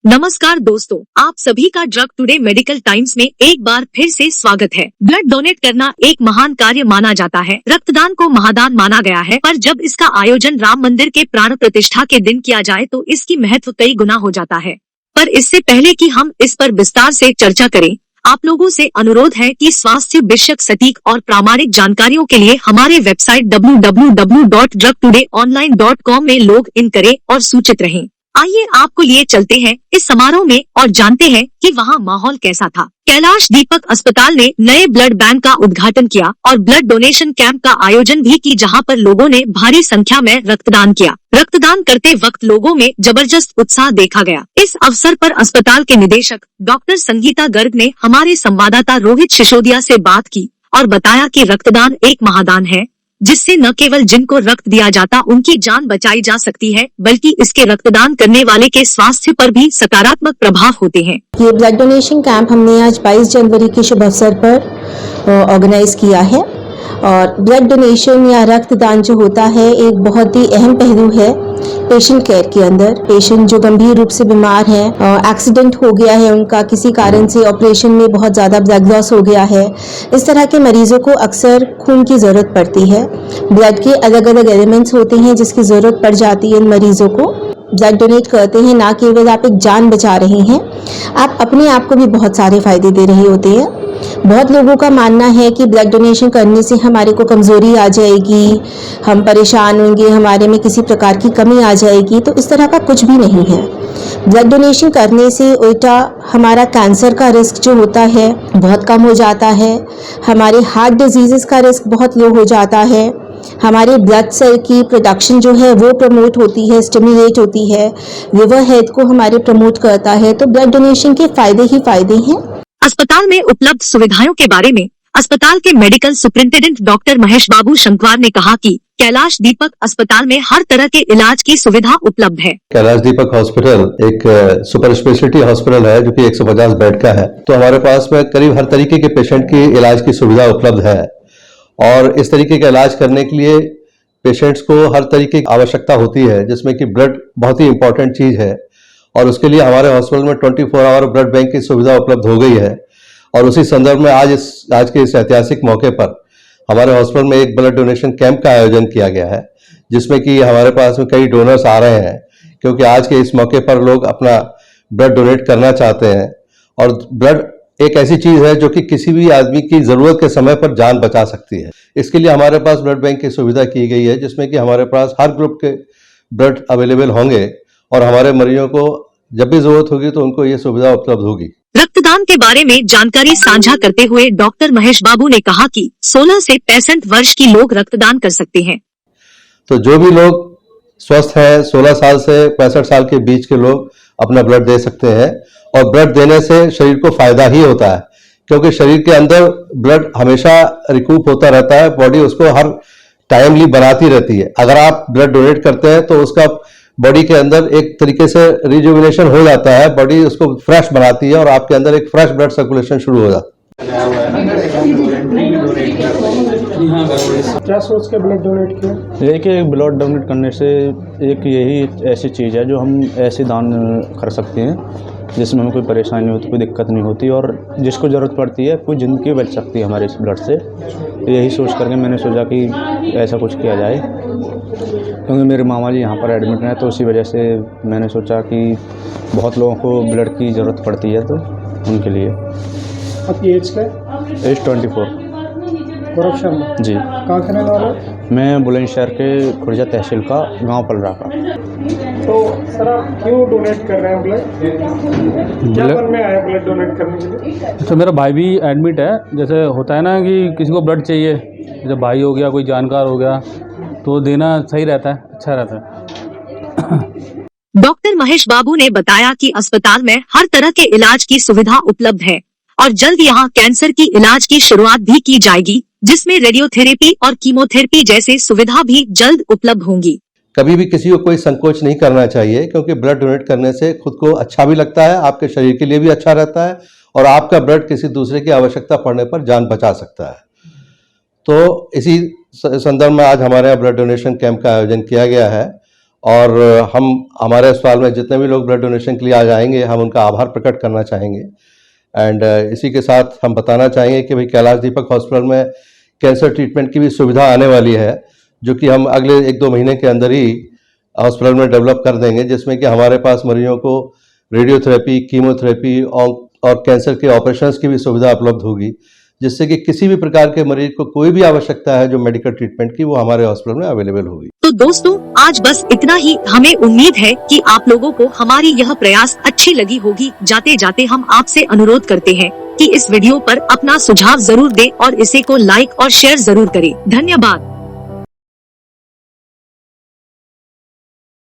नमस्कार दोस्तों, आप सभी का ड्रग टुडे मेडिकल टाइम्स में एक बार फिर से स्वागत है। ब्लड डोनेट करना एक महान कार्य माना जाता है। रक्तदान को महादान माना गया है, पर जब इसका आयोजन राम मंदिर के प्राण प्रतिष्ठा के दिन किया जाए तो इसकी महत्व कई गुना हो जाता है। पर इससे पहले कि हम इस पर विस्तार से चर्चा करें, आप लोगों से अनुरोध है कि स्वास्थ्य विषयक सटीक और प्रामाणिक जानकारियों के लिए हमारे वेबसाइट www.drugtoday.online.com में लॉग इन करें और सूचित रहें। आइए आपको लिए चलते हैं इस समारोह में और जानते हैं कि वहाँ माहौल कैसा था। कैलाश दीपक अस्पताल ने नए ब्लड बैंक का उद्घाटन किया और ब्लड डोनेशन कैंप का आयोजन भी की, जहां पर लोगों ने भारी संख्या में रक्तदान किया। रक्तदान करते वक्त लोगों में जबरदस्त उत्साह देखा गया। इस अवसर पर अस्पताल के निदेशक डॉक्टर संगीता गर्ग ने हमारे संवाददाता रोहित सिसोदिया से बात की और बताया कि रक्तदान एक महादान है, जिससे न केवल जिनको रक्त दिया जाता उनकी जान बचाई जा सकती है, बल्कि इसके रक्तदान करने वाले के स्वास्थ्य पर भी सकारात्मक प्रभाव होते हैं। ये ब्लड डोनेशन कैंप हमने आज 22 जनवरी के शुभ अवसर पर ऑर्गेनाइज किया है। और ब्लड डोनेशन या रक्तदान जो होता है एक बहुत ही अहम पहलू है पेशेंट केयर के अंदर। पेशेंट जो गंभीर रूप से बीमार हैं, एक्सीडेंट हो गया है उनका, किसी कारण से ऑपरेशन में बहुत ज़्यादा ब्लड लॉस हो गया है, इस तरह के मरीजों को अक्सर खून की ज़रूरत पड़ती है। ब्लड के अलग अलग एलिमेंट्स होते हैं जिसकी ज़रूरत पड़ जाती है इन मरीजों को। ब्लड डोनेट करते हैं, ना केवल आप एक जान बचा रहे हैं, आप अपने आप को भी बहुत सारे फायदे दे रहे होते हैं। बहुत लोगों का मानना है कि ब्लड डोनेशन करने से हमारे को कमज़ोरी आ जाएगी, हम परेशान होंगे, हमारे में किसी प्रकार की कमी आ जाएगी, तो इस तरह का कुछ भी नहीं है। ब्लड डोनेशन करने से उल्टा हमारा कैंसर का रिस्क जो होता है बहुत कम हो जाता है, हमारे हार्ट डिजीज़ का रिस्क बहुत लो हो जाता है, हमारे ब्लड सेल की प्रोडक्शन जो है वो प्रमोट होती है, स्टिमुलेट होती है, लिवर हेल्थ को हमारे प्रमोट करता है। तो ब्लड डोनेशन के फायदे ही फायदे हैं। अस्पताल में उपलब्ध सुविधाओं के बारे में अस्पताल के मेडिकल सुपरिंटेंडेंट डॉक्टर महेश बाबू शंकवार ने कहा कि कैलाश दीपक अस्पताल में हर तरह के इलाज की सुविधा उपलब्ध है। कैलाश दीपक हॉस्पिटल एक सुपर स्पेशलिटी हॉस्पिटल है जो कि 150 बेड का है। तो हमारे पास में करीब हर तरीके के पेशेंट की इलाज की सुविधा उपलब्ध है। और इस तरीके का इलाज करने के लिए पेशेंट्स को हर तरीके की आवश्यकता होती है, जिसमें कि ब्लड बहुत ही इंपॉर्टेंट चीज है। और उसके लिए हमारे हॉस्पिटल में 24 आवर ब्लड बैंक की सुविधा उपलब्ध हो गई है। और उसी संदर्भ में आज के इस ऐतिहासिक मौके पर हमारे हॉस्पिटल में एक ब्लड डोनेशन कैंप का आयोजन किया गया है, जिसमें कि हमारे पास में कई डोनर्स आ रहे हैं, क्योंकि आज के इस मौके पर लोग अपना ब्लड डोनेट करना चाहते हैं। और ब्लड एक ऐसी चीज है जो कि किसी भी आदमी की जरूरत के समय पर जान बचा सकती है। इसके लिए हमारे पास ब्लड बैंक की सुविधा की गई है, जिसमें कि हमारे पास हर ग्रुप के ब्लड अवेलेबल होंगे और हमारे मरीजों को जब भी जरूरत होगी तो उनको ये सुविधा उपलब्ध होगी। रक्तदान के बारे में जानकारी साझा करते हुए डॉक्टर महेश बाबू ने कहा कि 16 से 65 वर्ष की लोग रक्तदान कर सकते हैं। तो जो भी लोग स्वस्थ हैं, 16 साल से 65 साल के बीच के लोग अपना ब्लड दे सकते हैं। और ब्लड देने से शरीर को फायदा ही होता है, क्योंकि शरीर के अंदर ब्लड हमेशा रिकूप होता रहता है, बॉडी उसको हर टाइमली बनाती रहती है। अगर आप ब्लड डोनेट करते हैं तो उसका बॉडी के अंदर एक तरीके से रिजुविनेशन हो जाता है, बॉडी उसको फ्रेश बनाती है और आपके अंदर एक फ्रेश ब्लड सर्कुलेशन शुरू हो जाता है। क्या सोच के ब्लड डोनेट किया? देखिए, ब्लड डोनेट करने से एक यही ऐसी चीज़ है जो हम ऐसे दान कर सकते हैं जिसमें हमें कोई परेशानी नहीं होती, कोई दिक्कत नहीं होती, और जिसको ज़रूरत पड़ती है कोई ज़िंदगी बच सकती है हमारे इस ब्लड से। यही सोच करके मैंने सोचा कि ऐसा कुछ किया जाए, क्योंकि मेरे मामा जी यहाँ पर एडमिट हैं, तो उसी वजह से मैंने सोचा कि बहुत लोगों को ब्लड की ज़रूरत पड़ती है, तो उनके लिए। आपकी एज क्या है? एज 24। गौरव शर्मा जी। कहाँ के रहने वाले? मैं बुलंदशहर के खुर्जा तहसील का गांव पलरा का। तो सर आप क्यों डोनेट कर रहे हैं ब्लड? क्या मन में आया ब्लड डोनेट करने के लिए? तो मेरा भाई भी एडमिट है। जैसे होता है ना कि किसी को ब्लड चाहिए, जैसे भाई हो गया, कोई जानकार हो गया, तो देना सही रहता है, अच्छा रहता है। डॉक्टर महेश बाबू ने बताया कि अस्पताल में हर तरह के इलाज की सुविधा उपलब्ध है और जल्द यहाँ कैंसर की इलाज की शुरुआत भी की जाएगी, जिसमें रेडियोथेरेपी और कीमोथेरेपी जैसे सुविधा भी जल्द उपलब्ध होंगी। कभी भी किसी को कोई संकोच नहीं करना चाहिए, क्योंकि ब्लड डोनेट करने से खुद को अच्छा भी लगता है, आपके शरीर के लिए भी अच्छा रहता है और आपका ब्लड किसी दूसरे की आवश्यकता पड़ने पर जान बचा सकता है। तो इसी संदर्भ में आज हमारे यहाँ ब्लड डोनेशन कैंप का आयोजन किया गया है और हम हमारे अस्पताल में जितने भी लोग ब्लड डोनेशन के लिए आ जाएंगे हम उनका आभार प्रकट करना चाहेंगे। एंड इसी के साथ हम बताना चाहेंगे कि भाई कैलाश दीपक हॉस्पिटल में कैंसर ट्रीटमेंट की भी सुविधा आने वाली है, जो कि हम अगले 1-2 महीने के अंदर ही हॉस्पिटल में डेवलप कर देंगे, जिसमें कि हमारे पास मरीजों को रेडियोथेरेपी, कीमोथेरेपी और कैंसर के ऑपरेशंस की भी सुविधा उपलब्ध होगी, जिससे कि किसी भी प्रकार के मरीज को कोई भी आवश्यकता है जो मेडिकल ट्रीटमेंट की, वो हमारे हॉस्पिटल में अवेलेबल होगी। तो दोस्तों आज बस इतना ही। हमें उम्मीद है कि आप लोगों को हमारी यह प्रयास अच्छी लगी होगी। जाते जाते हम आपसे अनुरोध करते हैं कि इस वीडियो पर अपना सुझाव जरूर दें और इसे को लाइक और शेयर जरूर करें। धन्यवाद।